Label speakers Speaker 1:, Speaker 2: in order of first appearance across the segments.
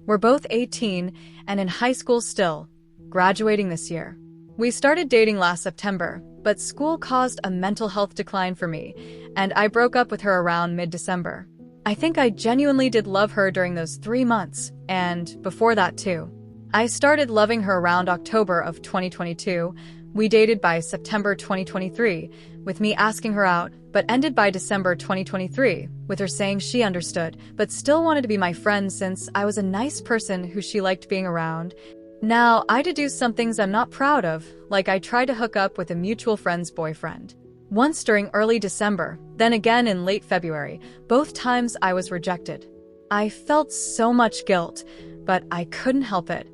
Speaker 1: We're both 18 and in high school still, graduating this year. We started dating last September, but school caused a mental health decline for me, and I broke up with her around mid-December. I think I genuinely did love her during those 3 months, and before that too. I started loving her around October of 2022. We dated by September 2023, with me asking her out, but ended by December 2023, with her saying she understood, but still wanted to be my friend since I was a nice person who she liked being around. Now, I did do some things I'm not proud of, like I tried to hook up with a mutual friend's boyfriend. Once during early December, then again in late February, both times I was rejected. I felt so much guilt, but I couldn't help it.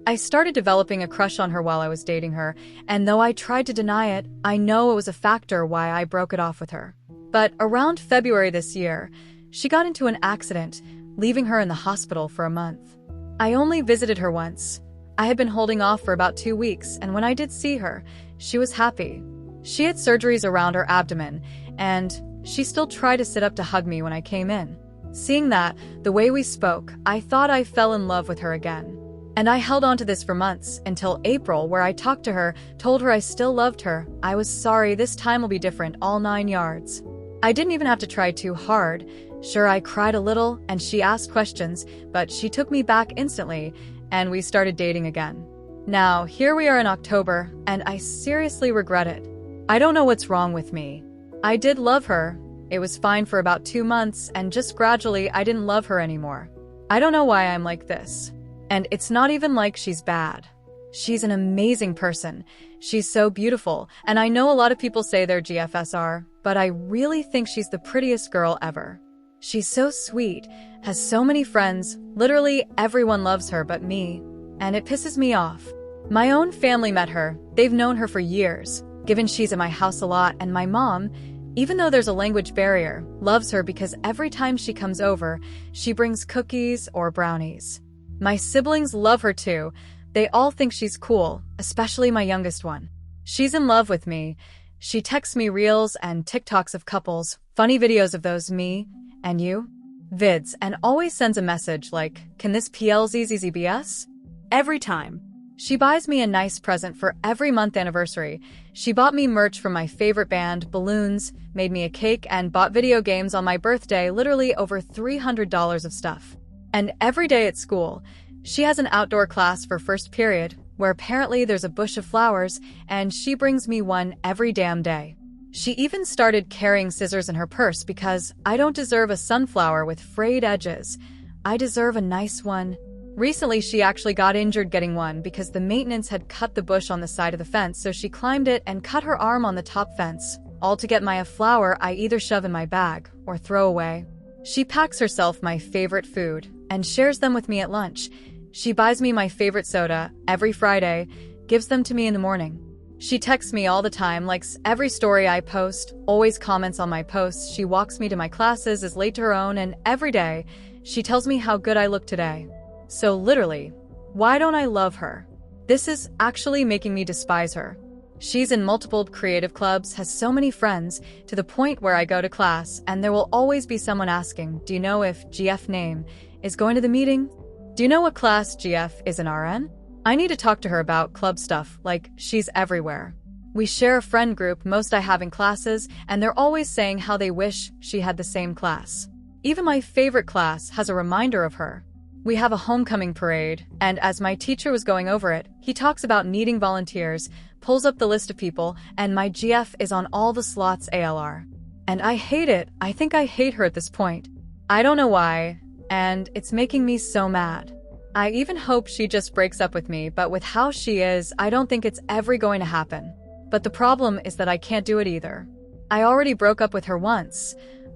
Speaker 1: I started developing a crush on her while I was dating her, and though I tried to deny it, I know it was a factor why I broke it off with her. But around February this year, she got into an accident, leaving her in the hospital for a month. I only visited her once. I had been holding off for about 2 weeks, and when I did see her, she was happy. She had surgeries around her abdomen, and she still tried to sit up to hug me when I came in. Seeing that, the way we spoke, I thought I fell in love with her again. And I held on to this for months, until April, where I talked to her, told her I still loved her. I was sorry, this time will be different, all 9 yards. I didn't even have to try too hard. Sure, I cried a little, and she asked questions, but she took me back instantly, and we started dating again. Now, here we are in October, and I seriously regret it. I don't know what's wrong with me. I did love her. It was fine for about 2 months, and just gradually I didn't love her anymore. I don't know why I'm like this. And it's not even like she's bad. She's an amazing person. She's so beautiful, and I know a lot of people say they're GFSR, but I really think she's the prettiest girl ever. She's so sweet, has so many friends, literally everyone loves her but me, and it pisses me off. My own family met her, they've known her for years, given she's at my house a lot, and my mom, even though there's a language barrier, loves her because every time she comes over, she brings cookies or brownies. My siblings love her too. They all think she's cool, especially my youngest one. She's in love with me. She texts me reels and TikToks of couples, funny videos of those me and you vids, and always sends a message like, "Can this PLZZZBS?" Every time. She buys me a nice present for every month anniversary. She bought me merch from my favorite band, balloons, made me a cake, and bought video games on my birthday, literally over $300 of stuff. And every day at school, she has an outdoor class for first period, where apparently there's a bush of flowers, and she brings me one every damn day. She even started carrying scissors in her purse because I don't deserve a sunflower with frayed edges. I deserve a nice one. Recently, she actually got injured getting one because the maintenance had cut the bush on the side of the fence, so she climbed it and cut her arm on the top fence. All to get a flower I either shove in my bag or throw away. She packs herself my favorite food and shares them with me at lunch. She buys me my favorite soda every Friday, gives them to me in the morning. She texts me all the time, likes every story I post, always comments on my posts. She walks me to my classes, is late to her own, and every day, she tells me how good I look today. So literally, why don't I love her? This is actually making me despise her. She's in multiple creative clubs, has so many friends, to the point where I go to class, and there will always be someone asking, "Do you know if GF name is going to the meeting? Do you know what class GF is in RN?" I need to talk to her about club stuff, like she's everywhere. We share a friend group most I have in classes, and they're always saying how they wish she had the same class. Even my favorite class has a reminder of her. We have a homecoming parade, and as my teacher was going over it, he talks about needing volunteers, pulls up the list of people, and my GF is on all the slots ALR. And I hate it. I think I hate her at this point. I don't know why, and it's making me so mad. I even hope she just breaks up with me, but with how she is, I don't think it's ever going to happen. But the problem is that I can't do it either. I already broke up with her once.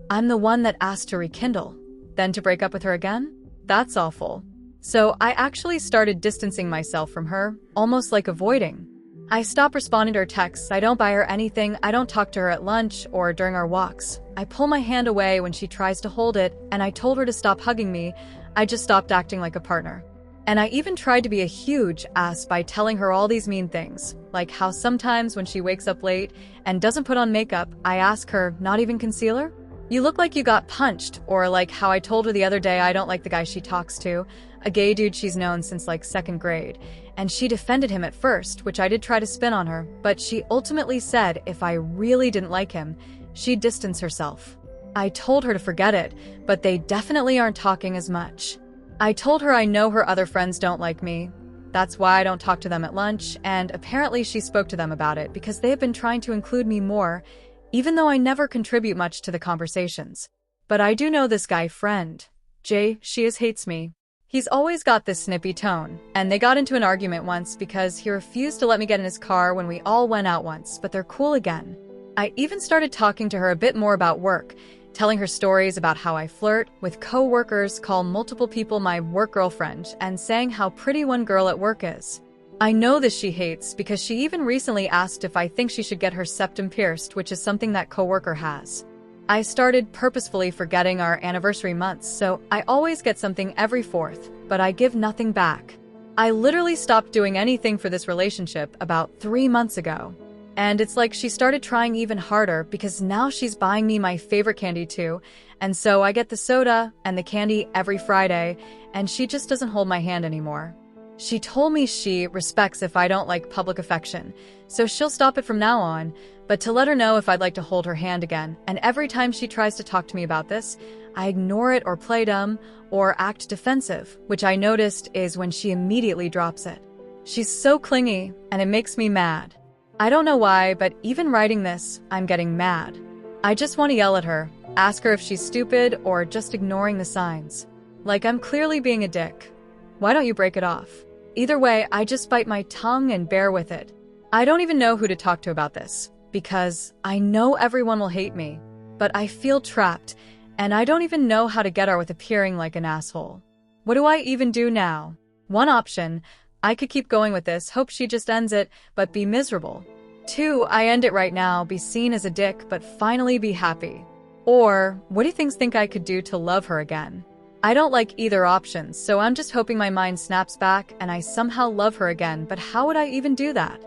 Speaker 1: I'm the one that asked to rekindle. Then to break up with her again? That's awful. So I actually started distancing myself from her, almost like avoiding. I stop responding to her texts, I don't buy her anything, I don't talk to her at lunch or during our walks. I pull my hand away when she tries to hold it, and I told her to stop hugging me. I just stopped acting like a partner. And I even tried to be a huge ass by telling her all these mean things, like how sometimes when she wakes up late and doesn't put on makeup, I ask her, not even concealer? You look like you got punched, or like how I told her the other day I don't like the guy she talks to, a gay dude she's known since like 2nd grade, and she defended him at first, which I did try to spin on her, but she ultimately said if I really didn't like him, she'd distance herself. I told her to forget it, but they definitely aren't talking as much. I told her I know her other friends don't like me. That's why I don't talk to them at lunch, and apparently she spoke to them about it because they have been trying to include me more, even though I never contribute much to the conversations. But I do know this guy friend. Jay, she hates me. He's always got this snippy tone, and they got into an argument once because he refused to let me get in his car when we all went out once, but they're cool again. I even started talking to her a bit more about work, telling her stories about how I flirt with co-workers, call multiple people my work girlfriend, and saying how pretty one girl at work is. I know this she hates because she even recently asked if I think she should get her septum pierced, which is something that coworker has. I started purposefully forgetting our anniversary months, so I always get something every 4th, but I give nothing back. I literally stopped doing anything for this relationship about 3 months ago. And it's like she started trying even harder because now she's buying me my favorite candy too, and so I get the soda and the candy every Friday, and she just doesn't hold my hand anymore. She told me she respects if I don't like public affection, so she'll stop it from now on, but to let her know if I'd like to hold her hand again, and every time she tries to talk to me about this, I ignore it or play dumb or act defensive, which I noticed is when she immediately drops it. She's so clingy, and it makes me mad. I don't know why, but even writing this, I'm getting mad. I just want to yell at her, ask her if she's stupid or just ignoring the signs. Like I'm clearly being a dick. Why don't you break it off? Either way, I just bite my tongue and bear with it. I don't even know who to talk to about this, because I know everyone will hate me, but I feel trapped, and I don't even know how to get her with appearing like an asshole. What do I even do now? One option, I could keep going with this, hope she just ends it, but be miserable. 2, I end it right now, be seen as a dick, but finally be happy. Or, what do things think I could do to love her again? I don't like either option, so I'm just hoping my mind snaps back and I somehow love her again, but how would I even do that?